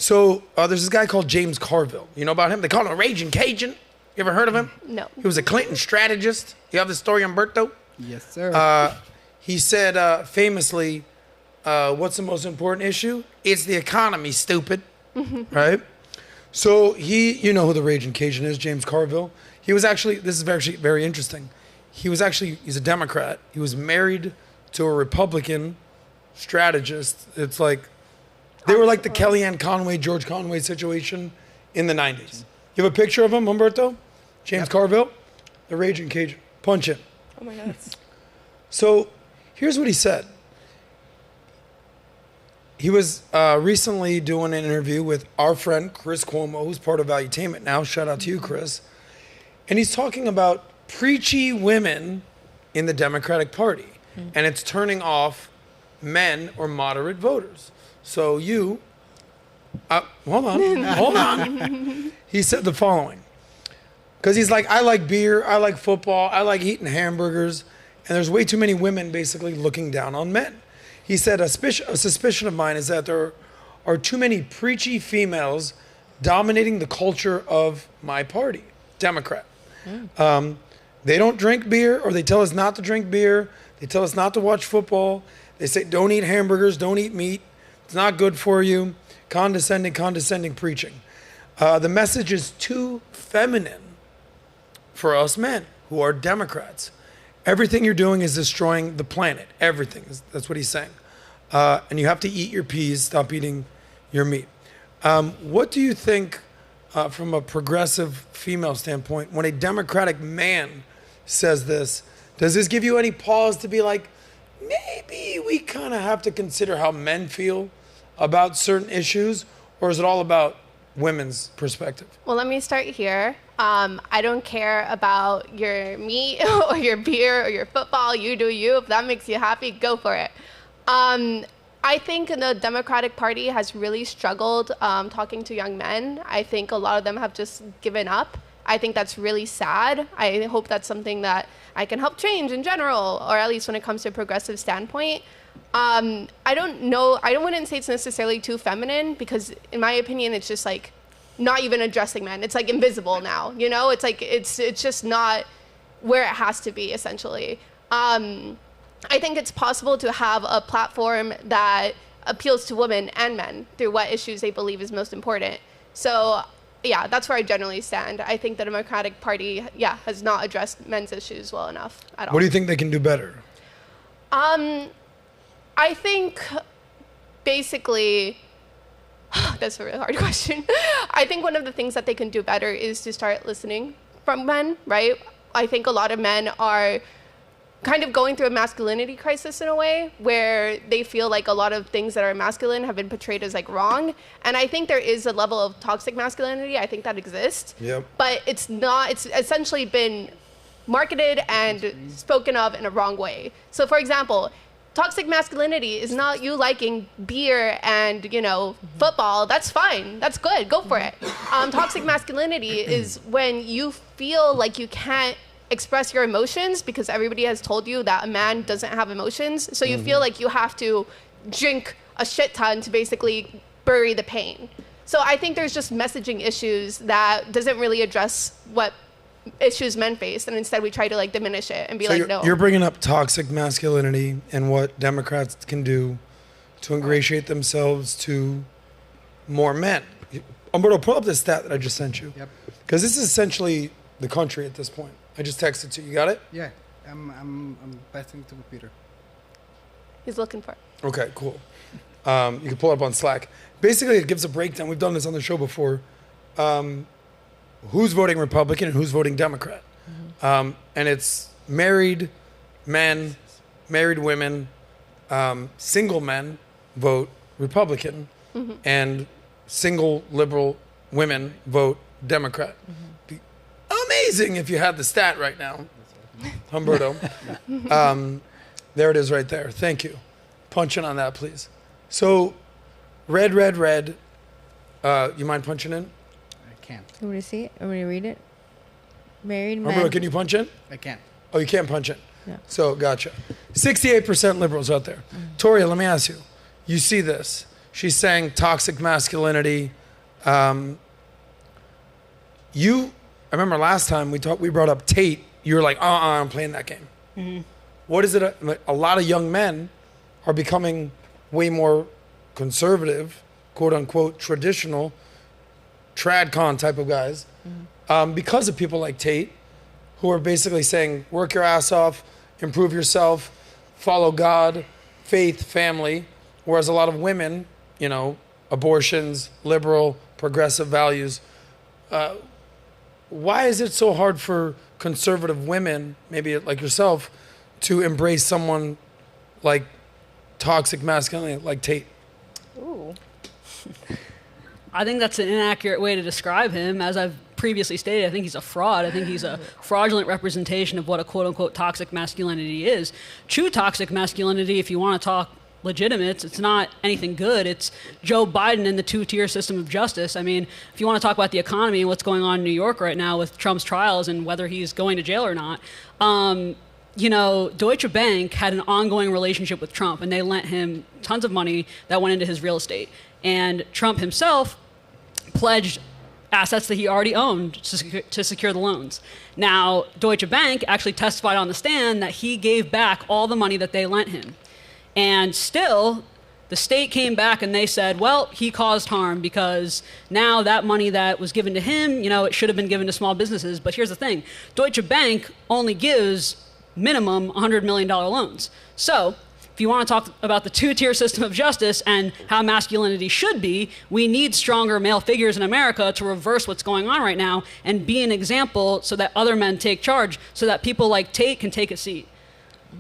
So there's this guy called James Carville. You know about him? They call him a raging Cajun. You ever heard of him? No. He was a Clinton strategist. You have the story, Umberto? Yes, sir. He said famously, what's the most important issue? It's the economy, stupid. Right? So you know who the raging Cajun is, James Carville. He was actually, this is actually very interesting. He's a Democrat. He was married to a Republican strategist. It's like, they were like the Kellyanne Conway, George Conway situation in the 90s. You have a picture of him, Humberto? James Carville? The raging Cajun. Punch him. Oh my God. So here's what he said. He was recently doing an interview with our friend Chris Cuomo, who's part of Valuetainment now. Shout out to you, Chris. And he's talking about preachy women in the Democratic Party. And it's turning off men or moderate voters. So hold on. He said the following. Because he's like, I like beer, I like football, I like eating hamburgers, and there's way too many women basically looking down on men. He said, a suspicion of mine is that there are too many preachy females dominating the culture of my party, Democrat. They don't drink beer, or they tell us not to drink beer. They tell us not to watch football. They say, don't eat hamburgers, don't eat meat. It's not good for you. Condescending preaching. The message is too feminine for us men who are Democrats. Everything you're doing is destroying the planet. Everything. That's what he's saying. And you have to eat your peas, stop eating your meat. What do you think, from a progressive female standpoint, when a Democratic man says this, does this give you any pause to be like, maybe we kind of have to consider how men feel about certain issues, or is it all about women's perspective? Well, let me start here. I don't care about your meat or your beer or your football. You do you. If that makes you happy, go for it. I think the Democratic Party has really struggled talking to young men. I think a lot of them have just given up. I think that's really sad. I hope that's something that I can help change in general, or at least when it comes to a progressive standpoint. I don't know. I wouldn't say it's necessarily too feminine, because in my opinion, it's just like not even addressing men. It's like invisible now, you know? It's like, it's just not where it has to be, essentially. I think it's possible to have a platform that appeals to women and men through what issues they believe is most important. So yeah, that's where I generally stand. I think the Democratic Party, has not addressed men's issues well enough at all. What do you think they can do better? I think basically, that's a really hard question. I think one of the things that they can do better is to start listening from men, right? I think a lot of men are kind of going through a masculinity crisis in a way, where they feel like a lot of things that are masculine have been portrayed as like wrong. And I think there is a level of toxic masculinity. I think that exists. Yep. But it's essentially been marketed and spoken of in a wrong way. So for example, toxic masculinity is not you liking beer and, football. That's fine. That's good. Go for it. Toxic masculinity is when you feel like you can't express your emotions because everybody has told you that a man doesn't have emotions. So you feel like you have to drink a shit ton to basically bury the pain. So I think there's just messaging issues that doesn't really address what issues men face, and instead we try to diminish it and be no. You're bringing up toxic masculinity and what Democrats can do to ingratiate themselves to more men. Umberto, pull up this stat that I just sent you. Yep. Because this is essentially the country at this point. I just texted to you. You got it? Yeah. I'm passing to computer. He's looking for it. Okay, cool. You can pull it up on Slack. Basically, it gives a breakdown. We've done this on the show before. Who's voting Republican and who's voting Democrat. And it's married men, married women, single men vote Republican, and single liberal women vote Democrat. Be amazing if you had the stat right now, Humberto. There it is right there. Thank you. Punch in on that, please. So, red. You mind punching in? I can't. You want me to see it? You want me to read it? Married Humberto, men. can you punch in? I can't. Oh, you can't punch in? No. So, gotcha. 68% liberals out there. Toria, let me ask you. You see this. She's saying toxic masculinity. I remember last time we brought up Tate. You were like, I'm playing that game. Mm-hmm. What is it? A lot of young men are becoming way more conservative, quote unquote, traditional, tradcon type of guys, because of people like Tate, who are basically saying, work your ass off, improve yourself, follow God, faith, family. Whereas a lot of women, abortions, liberal, progressive values. Why is it so hard for conservative women, maybe like yourself, to embrace someone like toxic masculinity, like Tate? Ooh. I think that's an inaccurate way to describe him. As I've previously stated, I think he's a fraud. I think he's a fraudulent representation of what a quote-unquote toxic masculinity is. True toxic masculinity, if you want to talk legitimate, it's not anything good. It's Joe Biden and the two-tier system of justice. I mean, if you want to talk about the economy and what's going on in New York right now with Trump's trials and whether he's going to jail or not, Deutsche Bank had an ongoing relationship with Trump, and they lent him tons of money that went into his real estate. And Trump himself pledged assets that he already owned to secure the loans. Now, Deutsche Bank actually testified on the stand that he gave back all the money that they lent him. And still, the state came back and they said, well, he caused harm because now that money that was given to him, it should have been given to small businesses. But here's the thing. Deutsche Bank only gives minimum $100 million loans. So if you want to talk about the two-tier system of justice and how masculinity should be, we need stronger male figures in America to reverse what's going on right now and be an example so that other men take charge, so that people like Tate can take a seat.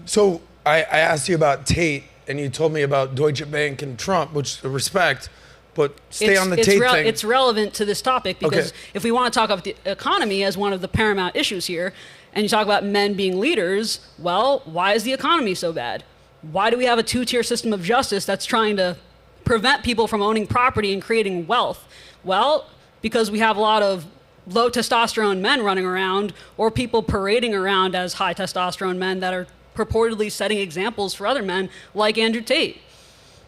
So I asked you about Tate, and you told me about Deutsche Bank and Trump, which I respect, but stay on the Tate thing. It's relevant to this topic because if we want to talk about the economy as one of the paramount issues here, and you talk about men being leaders, well, why is the economy so bad? Why do we have a two-tier system of justice that's trying to prevent people from owning property and creating wealth? Well, because we have a lot of low testosterone men running around, or people parading around as high testosterone men that are purportedly setting examples for other men like Andrew Tate.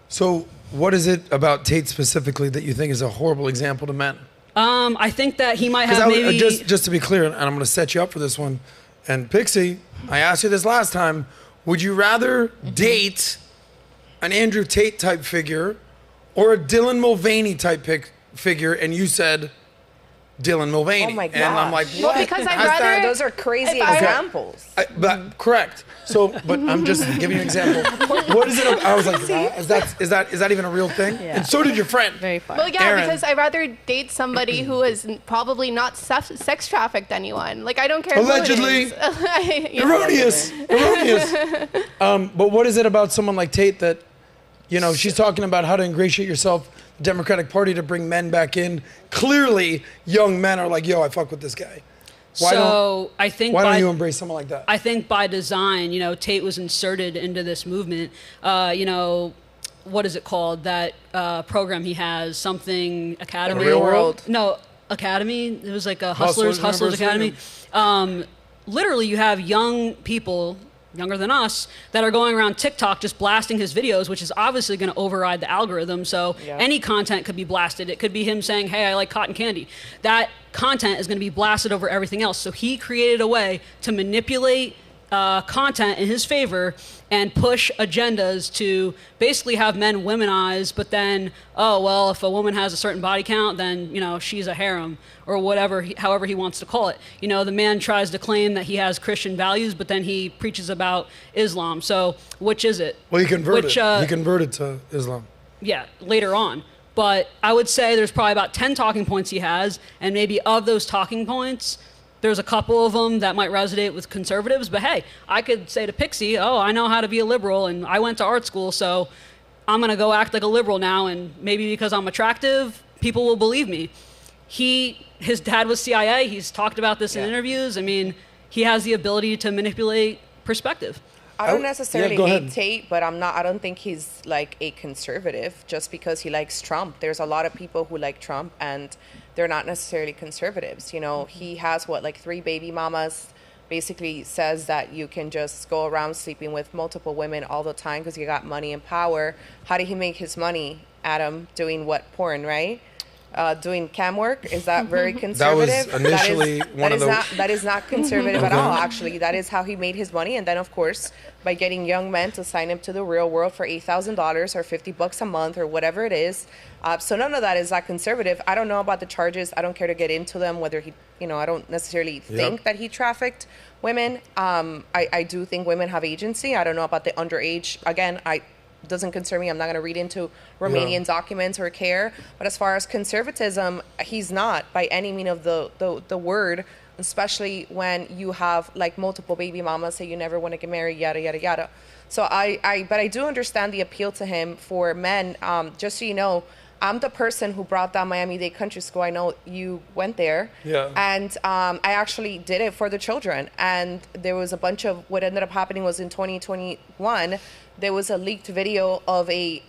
So what is it about Tate specifically that you think is a horrible example to men? I think that he might have maybe... Just to be clear, and I'm going to set you up for this one, and Pixie, I asked you this last time, would you rather date an Andrew Tate type figure or a Dylan Mulvaney type figure? And you said Dylan Mulvaney. Oh my God. And I'm like, Well, because I'd rather... Those are crazy examples. But correct. So, but I'm just giving you an example. What is it? I was like, is that even a real thing? Yeah. And so did your friend. Very fun. Well, yeah, Aaron. because I'd rather date somebody who has probably not sex trafficked anyone. Like, I don't care Allegedly. who it is. Erroneous. But what is it about someone like Tate that, she's talking about how to ingratiate yourself, the Democratic Party, to bring men back in. Clearly, young men are like, yo, I fuck with this guy. Why don't you embrace someone like that? I think by design, Tate was inserted into this movement. What is it called? That program he has, something Academy. Real World. No, Academy. It was like a Hustlers Academy. Literally, you have young people, younger than us, that are going around TikTok just blasting his videos, which is obviously going to override the algorithm. So any content could be blasted. It could be him saying, hey, I like cotton candy. That content is going to be blasted over everything else. So he created a way to manipulate content in his favor and push agendas to basically have men womanize, but then, if a woman has a certain body count, then, she's a harem, or whatever, however he wants to call it. The man tries to claim that he has Christian values, but then he preaches about Islam. So which is it? Well, he converted. He converted to Islam. Yeah, later on. But I would say there's probably about 10 talking points he has, and maybe of those talking points, there's a couple of them that might resonate with conservatives, but hey, I could say to Pixie, I know how to be a liberal, and I went to art school, so I'm going to go act like a liberal now, and maybe because I'm attractive, people will believe me. His dad was CIA. He's talked about this in interviews. I mean, he has the ability to manipulate perspective. I don't necessarily go hate ahead. Tate, but I don't think he's like a conservative just because he likes Trump. There's a lot of people who like Trump and they're not necessarily conservatives. He has 3 baby mamas basically says that you can just go around sleeping with multiple women all the time because you got money and power. How did he make his money, Adam? Doing what? Porn, right? Doing cam work. Is that very conservative? That was initially that is not conservative at all, actually. That is how he made his money. And then, of course, by getting young men to sign up to the real world for $8,000 or $50 a month or whatever it is. So none of that is that conservative. I don't know about the charges. I don't care to get into them, whether he, I don't necessarily think that he trafficked women. I do think women have agency. I don't know about the underage. Again, doesn't concern me. I'm not going to read into Romanian documents or care. But as far as conservatism, he's not by any mean of the word, especially when you have like multiple baby mamas say you never want to get married, yada, yada, yada. So but I do understand the appeal to him for men. Just so you know, I'm the person who brought down Miami-Dade Country School. I know you went there. Yeah. And I actually did it for the children. And there was a bunch of, what ended up happening was in 2021, there was a leaked video of a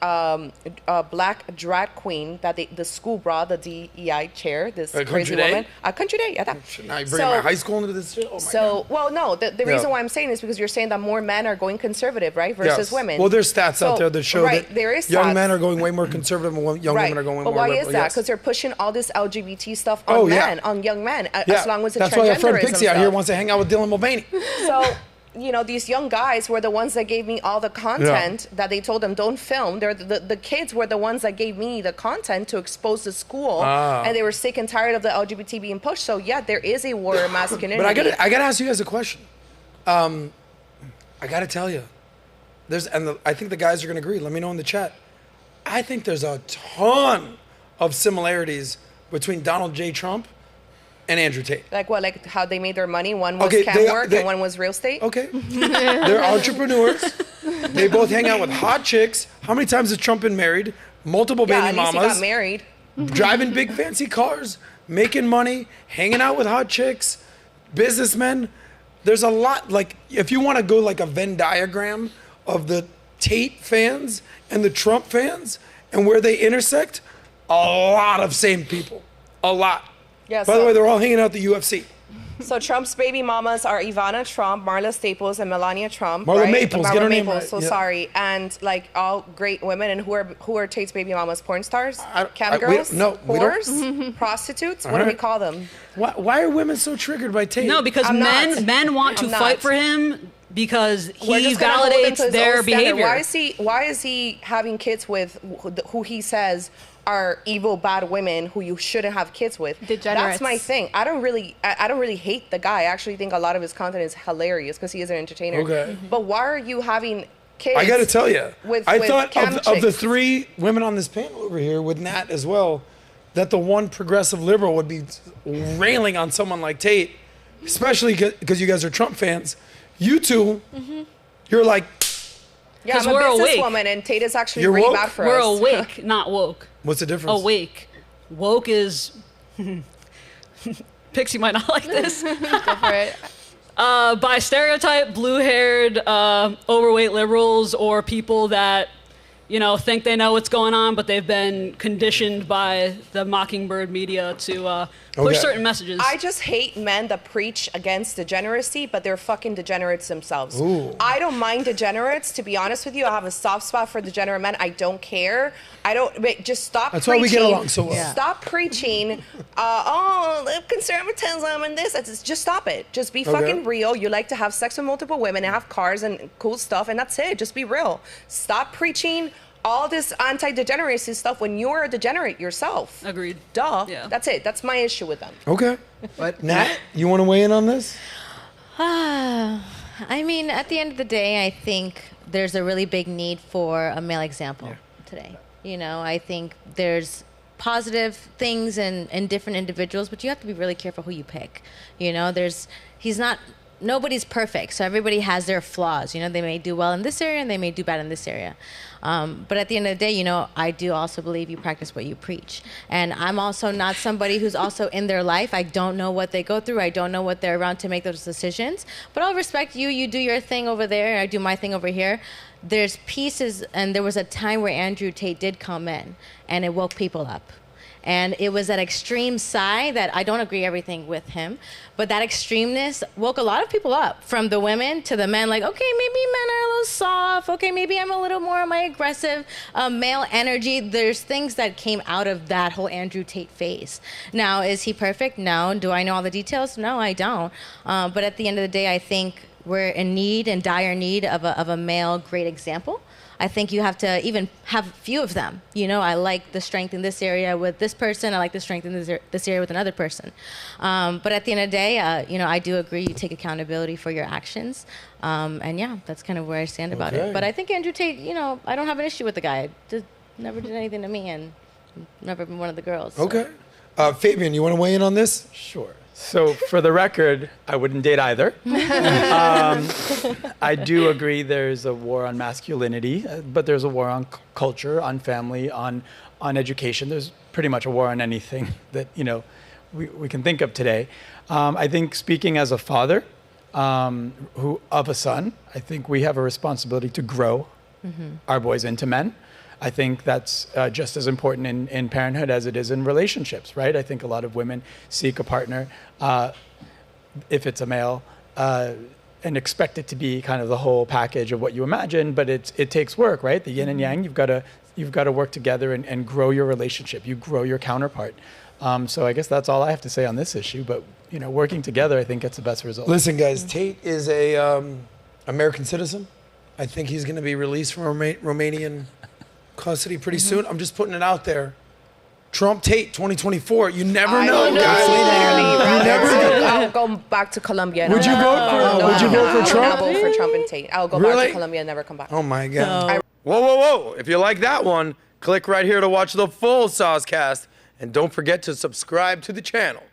black drag queen that the school brought, the DEI chair, this crazy woman. Country Day, yeah. Now you bring my high school into this shit? Oh my God. Well, no, the reason why I'm saying is because you're saying that more men are going conservative, right, versus women. Well, there's stats out there that show that there is young men are going way more conservative and young women are going more liberal. But why is that? Because they're pushing all this LGBT stuff on men, on young men, as long as it's That's why our friend Pixie out here wants to hang out with Dylan Mulvaney. So... these young guys were the ones that gave me all the content that they told them don't film. They're the kids were the ones that gave me the content to expose the school, and they were sick and tired of the LGBT being pushed. So there is a war of masculinity. But I gotta ask you guys a question. I gotta tell you, I think the guys are gonna agree. Let me know in the chat. I think there's a ton of similarities between Donald J. Trump and Andrew Tate. Like what? Like how they made their money? One was cam work and one was real estate? Okay. They're entrepreneurs. They both hang out with hot chicks. How many times has Trump been married? Multiple baby mamas. He got married. Driving big fancy cars, making money, hanging out with hot chicks, businessmen. There's a lot, like, if you want to go like a Venn diagram of the Tate fans and the Trump fans and where they intersect, a lot of same people. A lot. Yeah, By the way, they're all hanging out at the UFC. So Trump's baby mamas are Ivana Trump, Marla Staples, and Melania Trump. Marla Maples, get her name right. So sorry, and like all great women. And who are Tate's baby mamas? Porn stars, cam girls, whores, prostitutes. What do we call them? Why are women so triggered by Tate? No, because men want to fight for him because he validates their behavior. Why is he having kids with who he says are evil, bad women who you shouldn't have kids with? Degenerates. That's my thing. I don't really hate the guy. I actually think a lot of his content is hilarious because he is an entertainer. Okay. But why are you having kids? I got to tell you, I thought of the three women on this panel over here with Nat as well, that the one progressive liberal would be railing on someone like Tate, especially because you guys are Trump fans. You two, you're like, yeah, I'm a businesswoman, and Tate is actually really bad for us. We're awake, not woke. What's the difference? Awake. Woke is... Pixie might not like this. Go for it. By stereotype, blue-haired, overweight liberals or people that, think they know what's going on, but they've been conditioned by the Mockingbird media to push certain messages. I just hate men that preach against degeneracy, but they're fucking degenerates themselves. Ooh. I don't mind degenerates, to be honest with you. I have a soft spot for degenerate men. I don't care. Just stop That's preaching. That's why we get along so well. Yeah. Stop preaching, conservatism and this. Just stop it. Just be fucking real. You like to have sex with multiple women and have cars and cool stuff, and that's it. Just be real. Stop preaching all this anti-degeneracy stuff when you're a degenerate yourself. Agreed. Duh. Yeah. That's it. That's my issue with them. Okay. But Nat, you want to weigh in on this? I mean, at the end of the day, I think there's a really big need for a male example today. I think there's positive things in different individuals, but you have to be really careful who you pick. Nobody's perfect, so everybody has their flaws. They may do well in this area and they may do bad in this area. But at the end of the day, I do also believe you practice what you preach. And I'm also not somebody who's also in their life. I don't know what they go through. I don't know what they're around to make those decisions. But I'll respect you. You do your thing over there. I do my thing over here. There's pieces, and there was a time where Andrew Tate did come in, and it woke people up. And it was that extreme side that I don't agree everything with him, but that extremeness woke a lot of people up, from the women to the men. Like, okay, maybe men are a little soft. Okay, maybe I'm a little more on my aggressive male energy. There's things that came out of that whole Andrew Tate phase. Now, is he perfect? No. Do I know all the details? No, I don't. But at the end of the day, I think we're in need, in dire need of a male great example. I think you have to even have a few of them. You know, I like the strength in this area with this person. I like the strength in this area with another person. But at the end of the day, you know, I do agree you take accountability for your actions. And yeah, that's kind of where I stand about it. But I think Andrew Tate, you know, I don't have an issue with the guy. Just never did anything to me and never been one of the girls. So. Okay. Fabian, you want to weigh in on this? Sure. So for the record, I wouldn't date either. I do agree there's a war on masculinity, but there's a war on culture, on family, on education. There's pretty much a war on anything that, you know, we can think of today. I think speaking as a father of a son, I think we have a responsibility to grow our boys into men. I think that's just as important in parenthood as it is in relationships, right? I think a lot of women seek a partner, if it's a male, and expect it to be kind of the whole package of what you imagine, but it takes work, right? The yin and yang, you've got to work together and grow your relationship. You grow your counterpart. So I guess that's all I have to say on this issue, but you know, working together, I think gets the best result. Listen, guys, Tate is a American citizen. I think he's going to be released from Romanian custody pretty soon. I'm just putting it out there. Trump Tate 2024. You never know, guys. You never know. I'll go back to Colombia. Would you vote for? Would you vote for Trump? I'll vote for Trump and Tate. I'll go back to Colombia and never come back. Oh my God. Whoa. If you like that one, click right here to watch the full SOSCAST. And don't forget to subscribe to the channel.